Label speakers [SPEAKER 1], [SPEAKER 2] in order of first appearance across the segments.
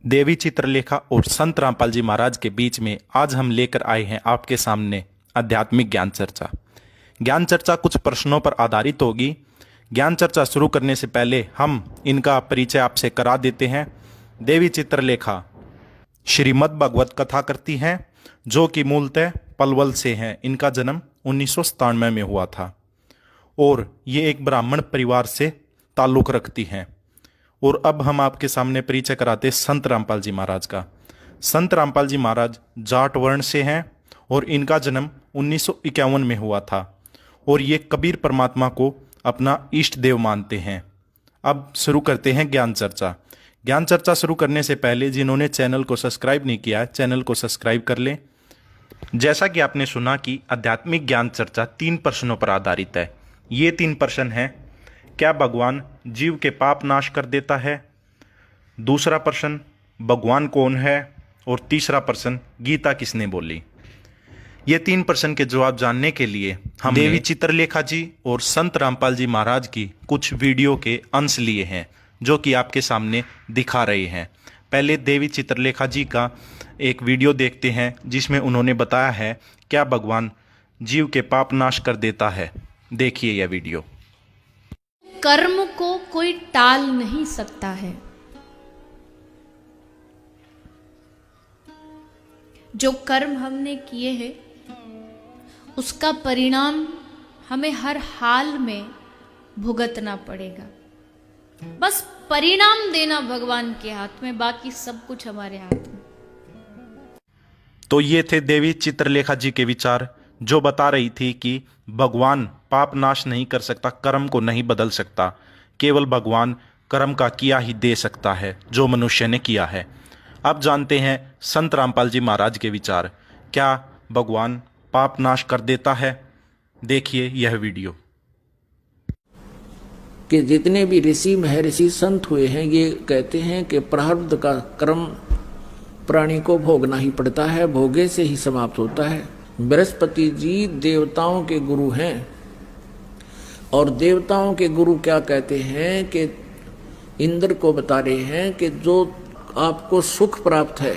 [SPEAKER 1] देवी चित्रलेखा और संत रामपाल जी महाराज के बीच में आज हम लेकर आए हैं आपके सामने आध्यात्मिक ज्ञान चर्चा। ज्ञान चर्चा कुछ प्रश्नों पर आधारित होगी। ज्ञान चर्चा शुरू करने से पहले हम इनका परिचय आपसे करा देते हैं। देवी चित्रलेखा श्रीमद् भागवत कथा करती हैं, जो कि मूलतः पलवल से हैं। इनका जन्म 1997 में हुआ था और ये एक ब्राह्मण परिवार से ताल्लुक़ रखती हैं। और अब हम आपके सामने परिचय कराते संत रामपाल जी महाराज का। संत रामपाल जी महाराज जाट वर्ण से हैं और इनका जन्म 1951 में हुआ था और ये कबीर परमात्मा को अपना इष्ट देव मानते हैं। अब शुरू करते हैं ज्ञान चर्चा। ज्ञान चर्चा शुरू करने से पहले जिन्होंने चैनल को सब्सक्राइब नहीं किया है, चैनल को सब्सक्राइब कर लें। जैसा कि आपने सुना कि आध्यात्मिक ज्ञान चर्चा 3 प्रश्नों पर आधारित है। ये 3 प्रश्न हैं: क्या भगवान जीव के पाप नाश कर देता है? दूसरा प्रश्न, भगवान कौन है? और तीसरा प्रश्न, गीता किसने बोली? ये 3 प्रश्न के जवाब जानने के लिए हम देवी चित्रलेखा जी और संत रामपाल जी महाराज की कुछ वीडियो के अंश लिए हैं, जो कि आपके सामने दिखा रहे हैं। पहले देवी चित्रलेखा जी का एक वीडियो देखते हैं, जिसमें उन्होंने बताया है क्या भगवान जीव के पाप नाश कर देता है। देखिए यह वीडियो।
[SPEAKER 2] कर्म को कोई टाल नहीं सकता है। जो कर्म हमने किए हैं उसका परिणाम हमें हर हाल में भुगतना पड़ेगा। बस परिणाम देना भगवान के हाथ में, बाकी सब कुछ हमारे हाथ में।
[SPEAKER 1] तो ये थे देवी चित्रलेखा जी के विचार, जो बता रही थी कि भगवान पाप नाश नहीं कर सकता, कर्म को नहीं बदल सकता। केवल भगवान कर्म का किया ही दे सकता है, जो मनुष्य ने किया है। अब जानते हैं संत रामपाल जी महाराज के विचार। क्या भगवान पाप नाश कर देता है? देखिए यह वीडियो।
[SPEAKER 3] कि जितने भी ऋषि महर्षि संत हुए हैं, ये कहते हैं कि प्रारब्ध का कर्म प्राणी को भोगना ही पड़ता है, भोगे से ही समाप्त होता है। बृहस्पति जी देवताओं के गुरु हैं और देवताओं के गुरु क्या कहते हैं कि इंद्र को बता रहे हैं कि जो आपको सुख प्राप्त है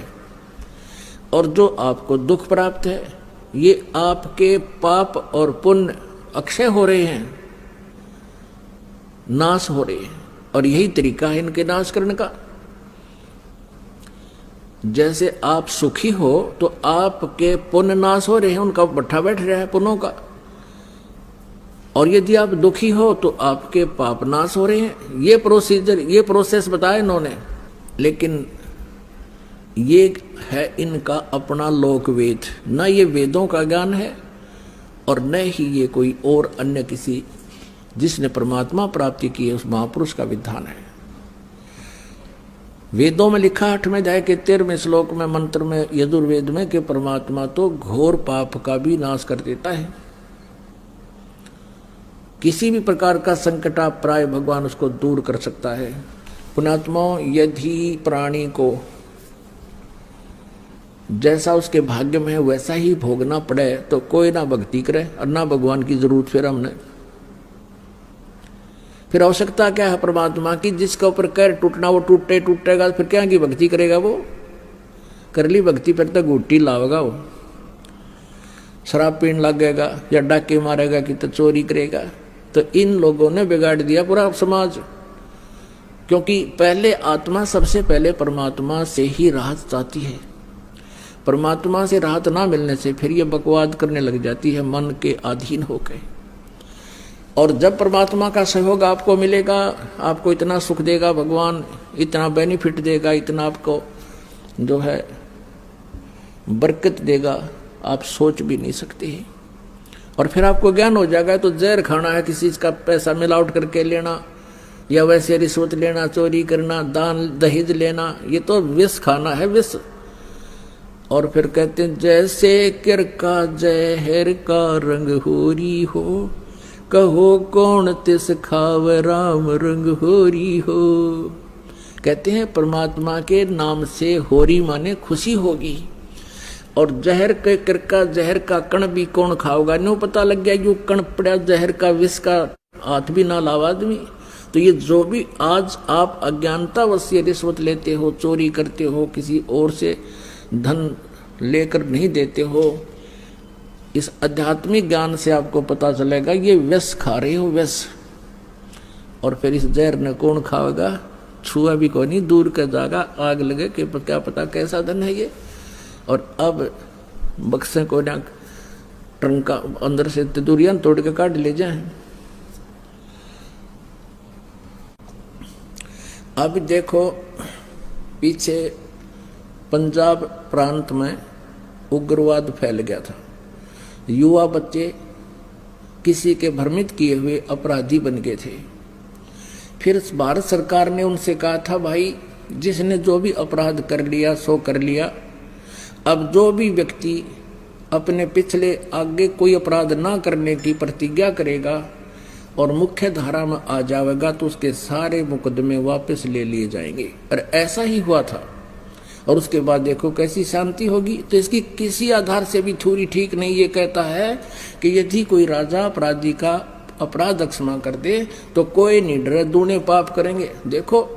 [SPEAKER 3] और जो आपको दुख प्राप्त है, ये आपके पाप और पुण्य अक्षय हो रहे हैं, नाश हो रहे हैं, और यही तरीका है इनके नाश करने का। जैसे आप सुखी हो तो आपके पुण्य नाश हो रहे हैं, उनका भट्ठा बैठ रहा है पुण्यों का, और यदि आप दुखी हो तो आपके पाप नाश हो रहे हैं। ये प्रोसीजर, ये प्रोसेस बताया इन्होंने। लेकिन ये है इनका अपना लोक वेद, न ये वेदों का ज्ञान है और न ही ये कोई और अन्य किसी जिसने परमात्मा प्राप्ति की है उस महापुरुष का विधान है। वेदों में लिखा 8वें अध्याय के 13वें श्लोक में, मंत्र में, यजुर्वेद में, कि परमात्मा तो घोर पाप का भी नाश कर देता है। किसी भी प्रकार का संकट आप प्राय भगवान उसको दूर कर सकता है। पुण्यात्माओं, यदि प्राणी को जैसा उसके भाग्य में है वैसा ही भोगना पड़े तो कोई ना भक्ति करे और ना भगवान की जरूरत फिर हमने। फिर आवश्यकता क्या है परमात्मा की? जिसका ऊपर कैर टूटना वो टूटेगा, फिर क्या की भक्ति करेगा? वो कर ली भक्ति फिर तो घुट्टी लावेगा, वो शराब पीने लगेगा या डाके मारेगा कि तो चोरी करेगा। तो इन लोगों ने बिगाड़ दिया पूरा समाज, क्योंकि पहले आत्मा सबसे पहले परमात्मा से ही राहत चाहती है। परमात्मा से राहत ना मिलने से फिर ये बकवाद करने लग जाती है मन के अधीन होकर। और जब परमात्मा का सहयोग आपको मिलेगा, आपको इतना सुख देगा भगवान, इतना बेनिफिट देगा, इतना आपको जो है बरकत देगा, आप सोच भी नहीं सकते हैं। और फिर आपको ज्ञान हो जाएगा तो जहर खाना है, किसी का पैसा मिलावट करके लेना या वैसे रिश्वत लेना, चोरी करना, दान दहेज लेना, ये तो विष खाना है, विष। और फिर कहते हैं जैसे किर का जहर का रंग होरी हो, कहो कौन तिस खाव राम रंग होरी हो। कहते हैं परमात्मा के नाम से होरी माने खुशी होगी, और जहर के किरका जहर का कण भी कौन खाओगा? नो पता लग गया, यू कण पड़ा जहर का, विष का, हाथ भी ना लावा आदमी तो ये जो भी आज आप अज्ञानतावश से रिश्वत लेते हो, चोरी करते हो, किसी और से धन लेकर नहीं देते हो, इस आध्यात्मिक ज्ञान से आपको पता चलेगा ये विष खा रहे हो, विष। और फिर इस जहर ने कौन खाएगा? छुआ भी कोई नहीं, दूर का जागा, आग लगे कि क्या पता कैसा धन है ये। और अब बक्से को ना ट्रंका अंदर से तिदुरियां तोड़ के काट ले जाए। अब देखो पीछे पंजाब प्रांत में उग्रवाद फैल गया था, युवा बच्चे किसी के भ्रमित किए हुए अपराधी बन गए थे। फिर भारत सरकार ने उनसे कहा था, भाई जिसने जो भी अपराध कर लिया सो कर लिया, अब जो भी व्यक्ति अपने पिछले आगे कोई अपराध ना करने की प्रतिज्ञा करेगा और मुख्य धारा में आ जाएगा तो उसके सारे मुकदमे वापस ले लिए जाएंगे। और ऐसा ही हुआ था। और उसके बाद देखो कैसी शांति होगी। तो इसकी किसी आधार से भी थ्योरी ठीक नहीं। ये कहता है कि यदि कोई राजा अपराधी का अपराध क्षमा कर दे तो कोई नहीं डरे, दूने पाप करेंगे। देखो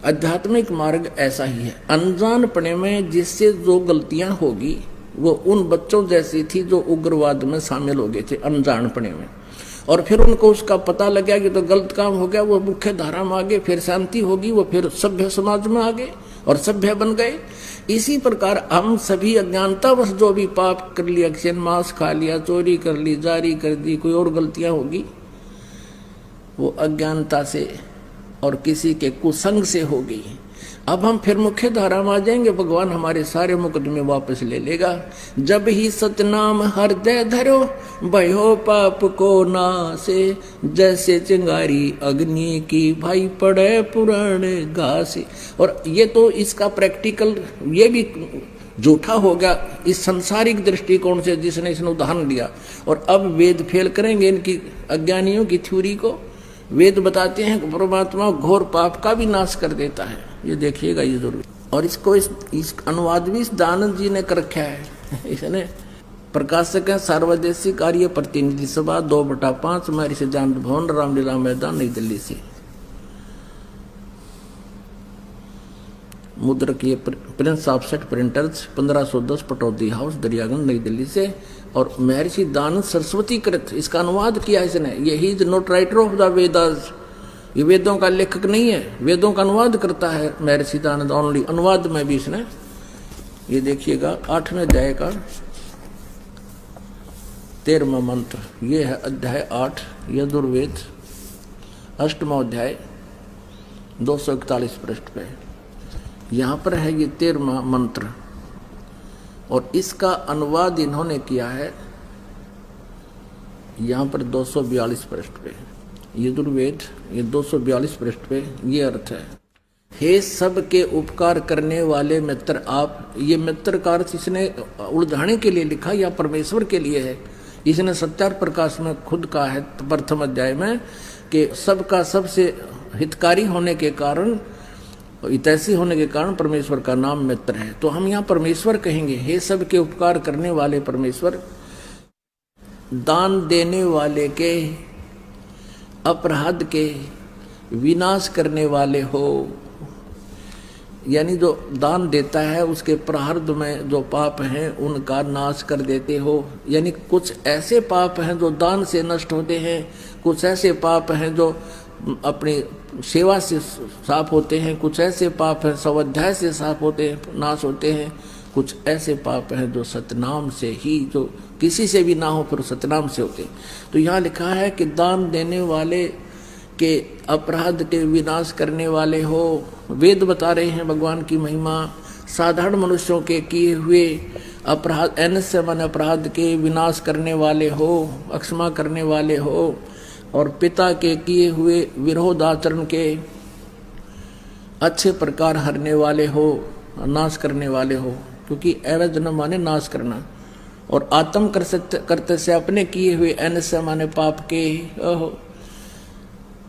[SPEAKER 3] आध्यात्मिक मार्ग ऐसा ही है। अनजानपने में जिससे जो गलतियां होगी वो उन बच्चों जैसी थी जो उग्रवाद में शामिल हो गए थे अनजानपने में, और फिर उनको उसका पता लग गया कि तो गलत काम हो गया, वो मुख्य धारा में आ गए, फिर शांति होगी, वो फिर सभ्य समाज में आ गए और सभ्य बन गए। इसी प्रकार हम सभी अज्ञानतावश जो भी पाप कर लिया, किसी ने मांस खा लिया, चोरी कर ली, जारी कर दी, कोई और गलतियां होगी, वो अज्ञानता से और किसी के कुसंग से होगी। अब हम फिर मुख्य धारा में आ जाएंगे, भगवान हमारे सारे मुकदमे वापस ले लेगा। जब ही सतनाम हृदय धरो भयो पाप को नासे, जैसे चिंगारी अग्नि की भाई पड़े पुराने घासे। और ये तो इसका प्रैक्टिकल ये भी झूठा हो गया इस संसारिक दृष्टिकोण से जिसने इसने उदाहरण दिया। और अब वेद फेल करेंगे इनकी अज्ञानियों की थ्योरी को। वेद बताते हैं कि परमात्मा घोर पाप का भी नाश कर देता है, ये देखिएगा ये जरूर। और इसको इस अनुवाद भी दानंद जी ने कर रखा है। इसने प्रकाशक है सार्वदेशिक कार्य प्रतिनिधि सभा 2/5 महर्षि जानत भवन रामलीला मैदान नई दिल्ली से। मुद्रक ये Prince offset printers 1510 Pataudi house Daryaganj नई दिल्ली से। और महर्षि दानंद सरस्वती कृत इसका अनुवाद किया इसने। ये he is not writer of the Vedas, ये वेदों का लेखक नहीं है, वेदों का अनुवाद करता है महर्षि दानंद ओनली। अनुवाद में भी इसने ये देखिएगा 8वें अध्याय का 13वां मंत्र, ये है अध्याय 8 यजुर्वेद 8वां अध्याय 241 पृष्ठ पे। यहाँ पर है ये 13वां मंत्र और इसका अनुवाद इन्होंने किया है यहाँ पर 242 पृष्ठ पे। यजुर्वेद ये 242 पृष्ठ पे ये अर्थ है, हे सब के उपकार करने वाले मित्र आप। ये मित्र का अर्थ इसने उलझाने के लिए लिखा या परमेश्वर के लिए है। इसने सत्यार प्रकाश में खुद कहा है प्रथम अध्याय में कि सबका सबसे हितकारी होने के कारण, हितैषी होने के कारण परमेश्वर का नाम मित्र है। तो हम यहाँ परमेश्वर कहेंगे, हे सब के उपकार करने वाले परमेश्वर, दान देने वाले के अपराध के विनाश करने वाले हो। यानी जो दान देता है उसके प्रारब्ध में जो पाप हैं उनका नाश कर देते हो। यानी कुछ ऐसे पाप हैं जो दान से नष्ट होते हैं, कुछ ऐसे पाप हैं जो अपनी सेवा से साफ होते हैं, कुछ ऐसे पाप हैं स्वाध्याय से साफ होते हैं, नाश होते हैं, कुछ ऐसे पाप हैं जो सतनाम से ही, जो किसी से भी ना हो फिर सतनाम से होते। तो यहाँ लिखा है कि दान देने वाले के अपराध के विनाश करने वाले हो। वेद बता रहे हैं भगवान की महिमा। साधारण मनुष्यों के किए हुए अपराध, एनस्य मन अपराध के विनाश करने वाले हो, अक्षमा करने वाले हो। और पिता के किए हुए विरोधाचरण के अच्छे प्रकार हरने वाले हो, नाश करने वाले हो। क्योंकि एवज न माने नाश करना, और आत्म करते से अपने किए हुए एनस्य माने पाप के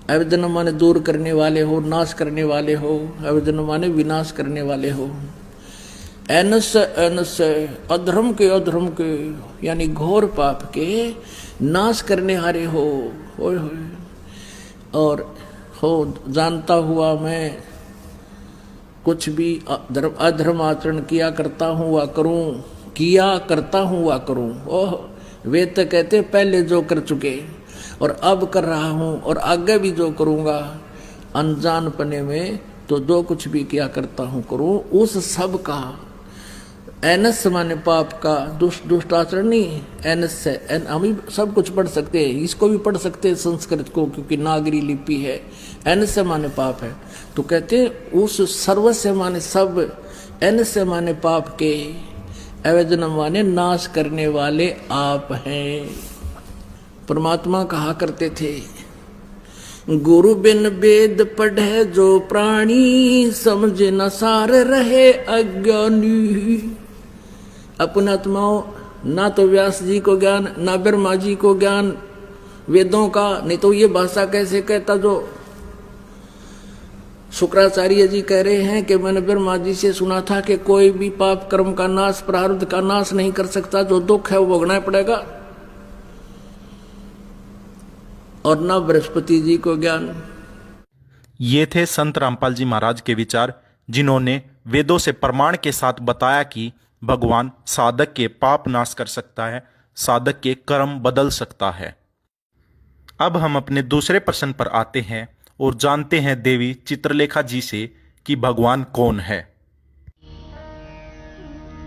[SPEAKER 3] अवदन माने दूर करने वाले हो, नाश करने वाले हो। अवदन माने विनाश करने वाले हो। एनस्य अधर्म के यानी घोर पाप के नाश करने हारे हो। और हो जानता हुआ मैं कुछ भी अधर्म आचरण किया करता हूँ वा करूँ। ओह, वे तो कहते पहले जो कर चुके और अब कर रहा हूँ और आगे भी जो करूँगा, अनजानपने में तो जो कुछ भी किया करता हूँ करूँ, उस सब का एनस माने पाप का, दुष्ट आचरण नहीं, एनस से हम ही सब कुछ पढ़ सकते हैं, इसको भी पढ़ सकते हैं संस्कृत को, क्योंकि नागरी लिपि है। एनस से माने पाप है, तो कहते हैं उस सर्व से माने सब, एनस से माने पाप के, अवैधनम माने नाश करने वाले आप हैं। परमात्मा कहा करते थे, गुरु बिन वेद पढ़े जो प्राणी, समझे न सार रहे अज्ञानी। अपने आत्माओं, ना तो व्यास जी को ज्ञान, ना ब्रह्मा जी को ज्ञान वेदों का, नहीं तो ये भाषा कैसे कहता। जो शुक्राचार्य जी कह रहे हैं कि मैंने ब्रह्मा जी से सुना था कि कोई भी पाप कर्म का नाश, प्रारब्ध का नाश नहीं कर सकता, जो दुख है वो भोगना पड़ेगा। और ना बृहस्पति जी को ज्ञान।
[SPEAKER 1] ये थे संत रामपाल जी महाराज के विचार, जिन्होंने वेदों से प्रमाण के साथ बताया कि भगवान साधक के पाप नाश कर सकता है, साधक के कर्म बदल सकता है। अब हम अपने दूसरे प्रश्न पर आते हैं और जानते हैं देवी चित्रलेखा जी से कि भगवान कौन है।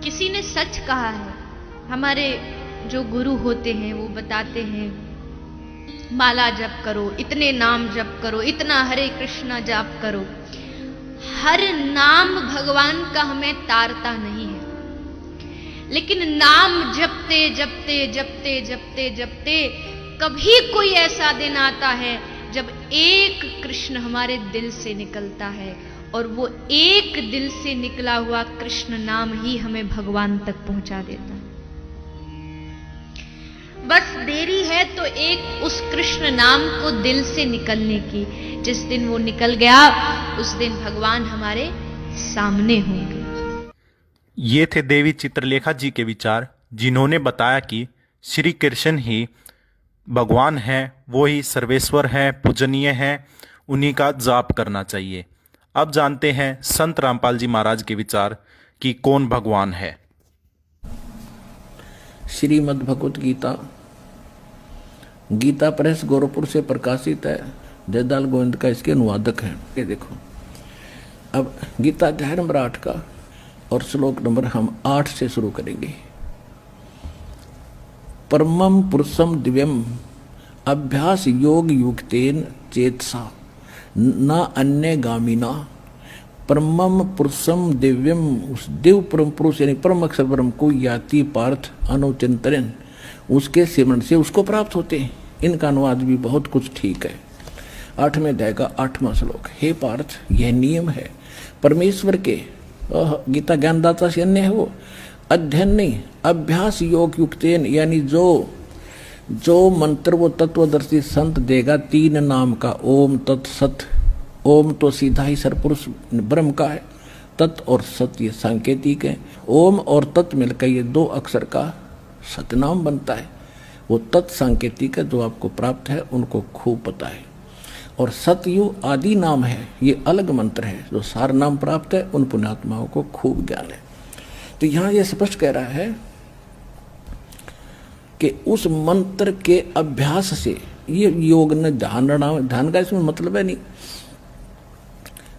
[SPEAKER 2] किसी ने सच कहा है, हमारे जो गुरु होते हैं वो बताते हैं, माला जप करो, इतने नाम जप करो, इतना हरे कृष्णा जाप करो। हर नाम भगवान का हमें तारता नहीं है, लेकिन नाम जपते जपते जपते जपते जपते कभी कोई ऐसा दिन आता है जब एक कृष्ण हमारे दिल से निकलता है, और वो एक दिल से निकला हुआ कृष्ण नाम ही हमें भगवान तक पहुंचा देता है। बस देरी है तो एक उस कृष्ण नाम को दिल से निकलने की। जिस दिन वो निकल गया, उस दिन भगवान हमारे सामने होंगे।
[SPEAKER 1] ये थे देवी चित्रलेखा जी के विचार, जिन्होंने बताया कि श्री कृष्ण ही भगवान हैं, वो ही सर्वेश्वर हैं, पूजनीय हैं, उन्हीं का जाप करना चाहिए। अब जानते हैं संत रामपाल जी महाराज के विचार कि कौन भगवान है।
[SPEAKER 3] श्रीमद् भगवत गीता, गीता प्रेस गोरखपुर से प्रकाशित है। जयदाल गोविंद का इसके अनुवादक है। ये देखो, अब गीता अध्याय नंबर 8 का और श्लोक नंबर हम 8 से शुरू करेंगे। परमं पुरुषम दिव्यम अभ्यास योग युक्तेन चेतसा न अन्य गामिना। परमं पुरुषम दिव्यम, उस दिव्य परम पुरुष यानी परम अक्षर ब्रह्म को याति पार्थ अनुचिंतन, उसके सिमरण से उसको प्राप्त होते हैं। इनका अनुवाद भी बहुत कुछ ठीक है। 8वें अध्याय का 8वां श्लोक, हे पार्थ, यह नियम है परमेश्वर के, गीता ज्ञानदाता से अन्य है वो, अध्ययन नहीं, अभ्यास योग युक्तेन, यानी जो मंत्र वो तत्वदर्शी संत देगा 3 नाम का, ओम तत् सत। ओम तो सीधा ही सरपुरुष ब्रह्म का है, तत् और सत ये सांकेतिक है। ओम और तत् मिलकर ये 2 अक्षर का सतनाम बनता है। वो तत् सांकेतिक है, जो आपको प्राप्त है उनको खूब पता है। और सतयु आदि नाम है, ये अलग मंत्र है। जो सार नाम प्राप्त है उन पुण्यात्माओं को खूब ज्ञान है। तो यहाँ ये स्पष्ट कह रहा है कि उस मंत्र के अभ्यास से, ये योग न ध्यान का इसमें मतलब है नहीं,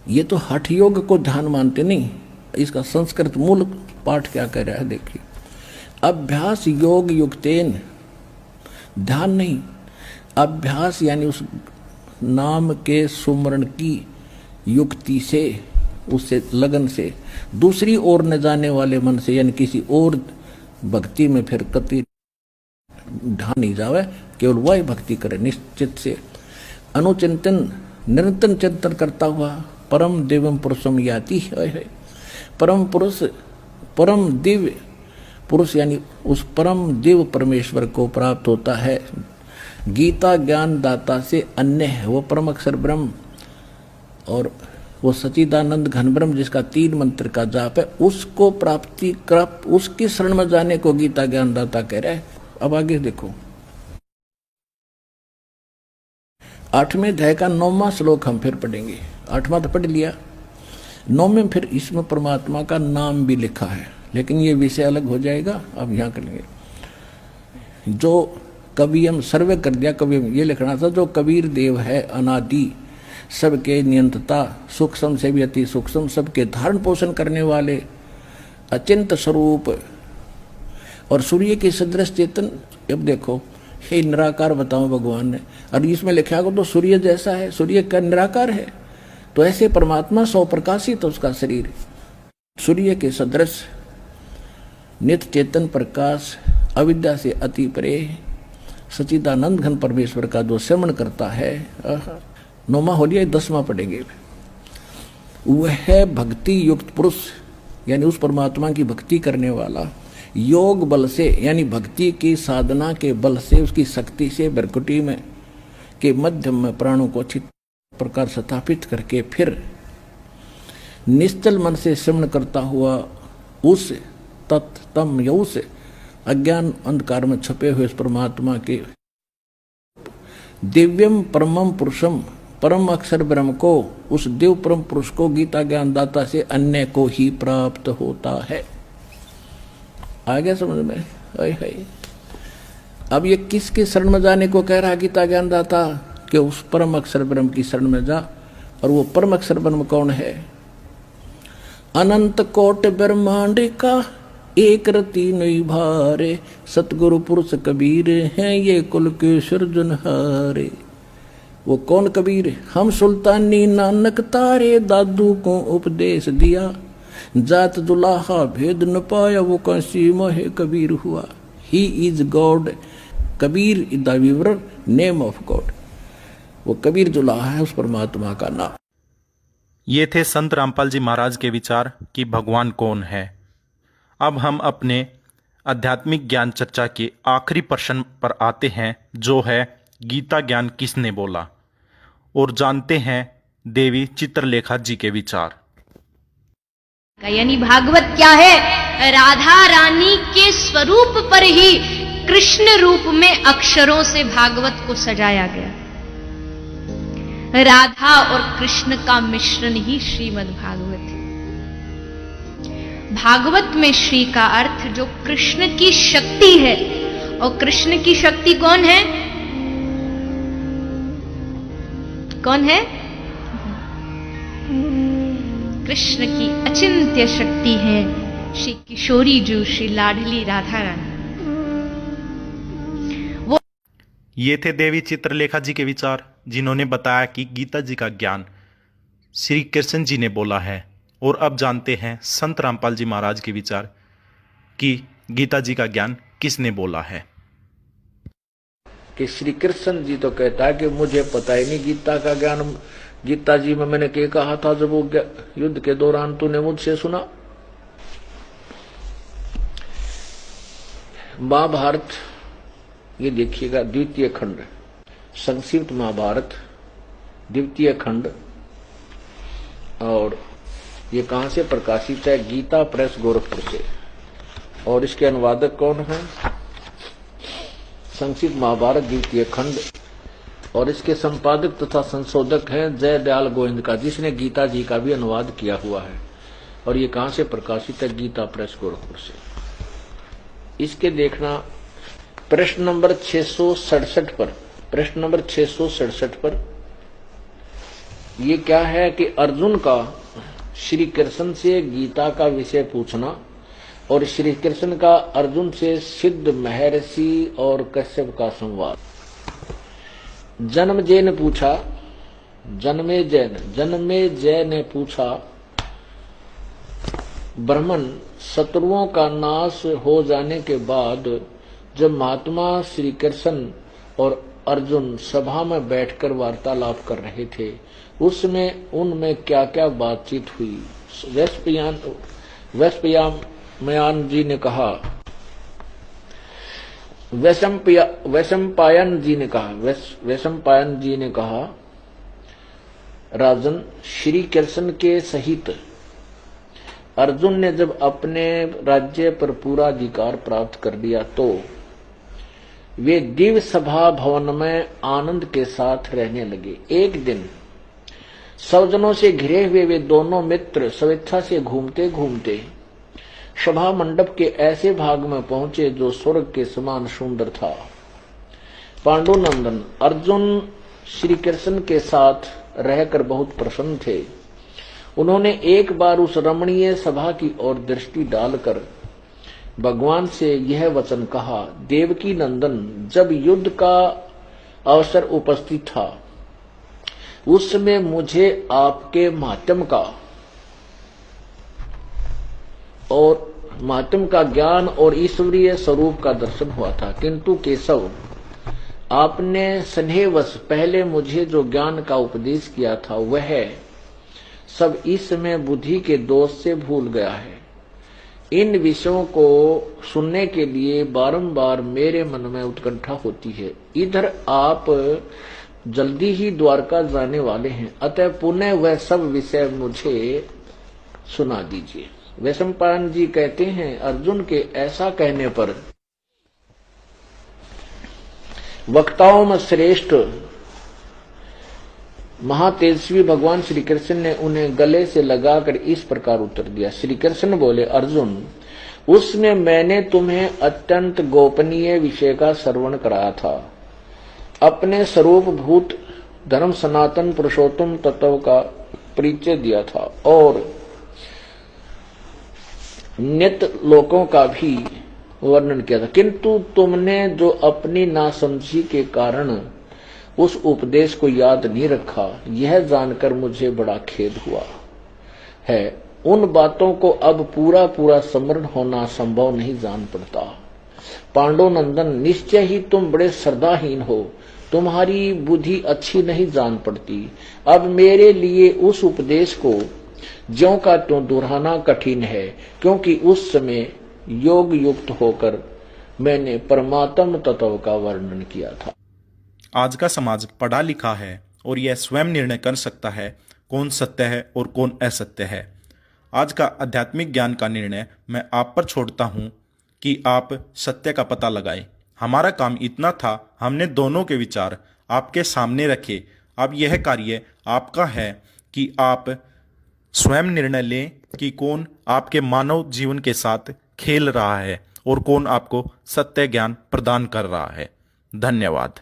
[SPEAKER 3] ये तो हठ योग को ध्यान मानते नहीं। इसका संस्कृत मूल पाठ क्या कह रहा है देखिए, अभ्यास योग युक्तेन, ध्यान नहीं, अभ्यास यानी उस नाम के सुमरण की युक्ति से, उससे लगन से, दूसरी ओर न जाने वाले मन से, यानी किसी और भक्ति में फिर कति ढान नहीं जावे, केवल वही भक्ति करे निश्चित से। अनुचिंतन, निरंतर चिंतन करता हुआ परम दिव्यम पुरुषम याति है। परम पुरुष, परम दिव्य पुरुष यानी उस परम दिव्य परमेश्वर को प्राप्त होता है। गीता ज्ञान दाता से अन्य है, वो परम अक्षर ब्रह्म और वो सच्चिदानंद घन ब्रह्म जिसका 3 मंत्र का जाप है, उसको प्राप्ति कर, उसकी शरण में जाने को गीता ज्ञान दाता कह रहा है। अब आगे देखो, 8वें अध्याय का 9वां श्लोक हम फिर पढ़ेंगे। 8वां तो पढ़ लिया, 9वें फिर इसमें परमात्मा का नाम भी लिखा है, लेकिन ये विषय अलग हो जाएगा, अब यहाँ कर लेंगे। जो कवियम सर्वे कर दिया, कवियम ये लिखना था, जो कबीर देव है अनादि, सबके नियंत्रता, सूक्ष्म से भी अति सूक्ष्म, सबके धारण पोषण करने वाले, अचिंत स्वरूप और सूर्य के सदृश चेतन। अब देखो, हे निराकार बताओ भगवान ने, और इसमें लिखा हो तो सूर्य जैसा है, सूर्य का निराकार है, तो ऐसे परमात्मा सौ प्रकाशित तो उसका शरीर सूर्य के सदृश नित्य चेतन प्रकाश, अविद्या से अति परे, सच्चिदानंद घन परमेश्वर का जो श्रवण करता है। 9वां हो लिया, 10वां पढ़ेंगे। वह भक्ति युक्त पुरुष, यानी उस परमात्मा की भक्ति करने वाला, योग बल से, यानी भक्ति की साधना के बल से, उसकी शक्ति से भ्रकुटी में के मध्यम में प्राणों को अच्छी प्रकार स्थापित करके फिर निश्चल मन से श्रवण करता हुआ उस तम या उस अज्ञान अंधकार में छुपे हुए उस परमात्मा के दिव्यम परमम पुरुषम, परम अक्षर ब्रह्म को, उस देव परम पुरुष को गीता ज्ञान दाता से अन्य को ही प्राप्त होता है। आ गया समझ में? है। अब ये किसके शरण में जाने को कह रहा गीता ज्ञान दाता? कि उस परम अक्षर ब्रह्म की शरण में जा। और वो परम अक्षर ब्रह्म कौन है? अनंत कोट ब्रह्मांड का एक रति नहीं भारे, सतगुरु पुरुष कबीर हैं ये कुल के सृजनहारे। वो कौन कबीर? हम सुल्तानी नानक तारे, दादू को उपदेश दिया, जात दुलाहा भेद न पाया, वो कंसी मोहे कबीर हुआ। He is God, Kabir is the weaver name of God. वो कबीर दुलाहा है उस परमात्मा का नाम।
[SPEAKER 1] ये थे संत रामपाल जी महाराज के विचार कि भगवान कौन है। अब हम अपने आध्यात्मिक ज्ञान चर्चा के आखिरी प्रश्न पर आते हैं, जो है गीता ज्ञान किसने बोला, और जानते हैं देवी चित्रलेखा जी के विचार।
[SPEAKER 2] यानी भागवत क्या है? राधा रानी के स्वरूप पर ही कृष्ण रूप में अक्षरों से भागवत को सजाया गया। राधा और कृष्ण का मिश्रण ही श्रीमद् भागवत है। भागवत में श्री का अर्थ जो कृष्ण की शक्ति है, और कृष्ण की शक्ति कौन है? कौन है? कृष्ण की अचिंत्य शक्ति है श्री किशोरी जू, श्री लाडली राधा रानी। वो
[SPEAKER 1] ये थे देवी चित्रलेखा जी के विचार, जिन्होंने बताया कि गीता जी का ज्ञान श्री कृष्ण जी ने बोला है। और अब जानते हैं संत रामपाल जी महाराज के विचार कि गीता जी का ज्ञान किसने बोला है।
[SPEAKER 3] कि श्री कृष्ण जी तो कहता है कि मुझे पता ही नहीं गीता का ज्ञान। गीता जी में मैंने क्या कहा था जब वो युद्ध के दौरान तूने मुझसे सुना? महाभारत, ये देखिएगा, द्वितीय खंड, संक्षिप्त महाभारत द्वितीय खंड। और ये कहां से प्रकाशित है? गीता प्रेस गोरखपुर से। और इसके अनुवादक कौन है? संक्षिप्त महाभारत द्वितीय खंड। और इसके संपादक तथा संशोधक हैं जय दयाल गोविंद का, जिसने गीता जी का भी अनुवाद किया हुआ है। और ये कहां से प्रकाशित है? गीता प्रेस गोरखपुर से। इसके देखना प्रश्न नंबर 667 पर, प्रश्न नंबर 667 पर ये क्या है कि अर्जुन का श्री कृष्ण से गीता का विषय पूछना, और श्री कृष्ण का अर्जुन से सिद्ध महर्षि और कश्यप का संवाद। जन्मेजय ने पूछा, जन्मेजय ने पूछा, ब्राह्मण शत्रुओं का नाश हो जाने के बाद जब महात्मा श्री कृष्ण और अर्जुन सभा में बैठकर वार्तालाप कर रहे थे, उसमें उनमें क्या क्या बातचीत हुई? वैशंपायन जी ने कहा, वैशंपायन जी ने कहा, राजन, श्री कृष्ण के सहित अर्जुन ने जब अपने राज्य पर पूरा अधिकार प्राप्त कर लिया तो वे दिव्य सभा भवन में आनंद के साथ रहने लगे। एक दिन स्वजनों से घिरे हुए वे दोनों मित्र स्वेच्छा से घूमते घूमते सभा मंडप के ऐसे भाग में पहुंचे जो स्वर्ग के समान सुंदर था। पांडुनंदन अर्जुन श्री कृष्ण के साथ रहकर बहुत प्रसन्न थे। उन्होंने एक बार उस रमणीय सभा की ओर दृष्टि डालकर भगवान से यह वचन कहा, देवकी नंदन, जब युद्ध का अवसर उपस्थित था उस समय मुझे आपके माध्यम का ज्ञान और ईश्वरीय स्वरूप का दर्शन हुआ था, किंतु केशव, आपने स्नेहवश पहले मुझे जो ज्ञान का उपदेश किया था वह सब इस समय बुद्धि के दोष से भूल गया है। इन विषयों को सुनने के लिए बारंबार मेरे मन में उत्कंठा होती है। इधर आप जल्दी ही द्वारका जाने वाले हैं, अतः पुनः वह सब विषय मुझे सुना दीजिए। वैशंपायन जी कहते हैं, अर्जुन के ऐसा कहने पर वक्ताओं में श्रेष्ठ महातेजस्वी भगवान श्री कृष्ण ने उन्हें गले से लगाकर इस प्रकार उत्तर दिया। श्री कृष्ण बोले, अर्जुन, उसमें मैंने तुम्हें अत्यंत गोपनीय विषय का श्रवण कराया था। अपने स्वरूप भूत धर्म सनातन पुरुषोत्तम तत्व का परिचय दिया था और नित्य लोकों का भी वर्णन किया था, किंतु तुमने जो अपनी नासमझी के कारण उस उपदेश को याद नहीं रखा, यह जानकर मुझे बड़ा खेद हुआ है। उन बातों को अब पूरा पूरा स्मरण होना संभव नहीं जान पड़ता। पांडुनंदन, निश्चय ही तुम बड़े श्रद्धाहीन हो, तुम्हारी बुद्धि अच्छी नहीं जान पड़ती। अब मेरे लिए उस उपदेश को ज्यों का त्यों दोहराना कठिन है, क्योंकि उस समय योग युक्त होकर मैंने परमात्म तत्व का वर्णन किया था।
[SPEAKER 1] आज का समाज पढ़ा लिखा है और यह स्वयं निर्णय कर सकता है कौन सत्य है और कौन असत्य है। आज का आध्यात्मिक ज्ञान का निर्णय मैं आप पर छोड़ता हूं कि आप सत्य का पता लगाएं। हमारा काम इतना था, हमने दोनों के विचार आपके सामने रखे। अब यह कार्य आपका है कि आप स्वयं निर्णय लें कि कौन आपके मानव जीवन के साथ खेल रहा है और कौन आपको सत्य ज्ञान प्रदान कर रहा है। धन्यवाद।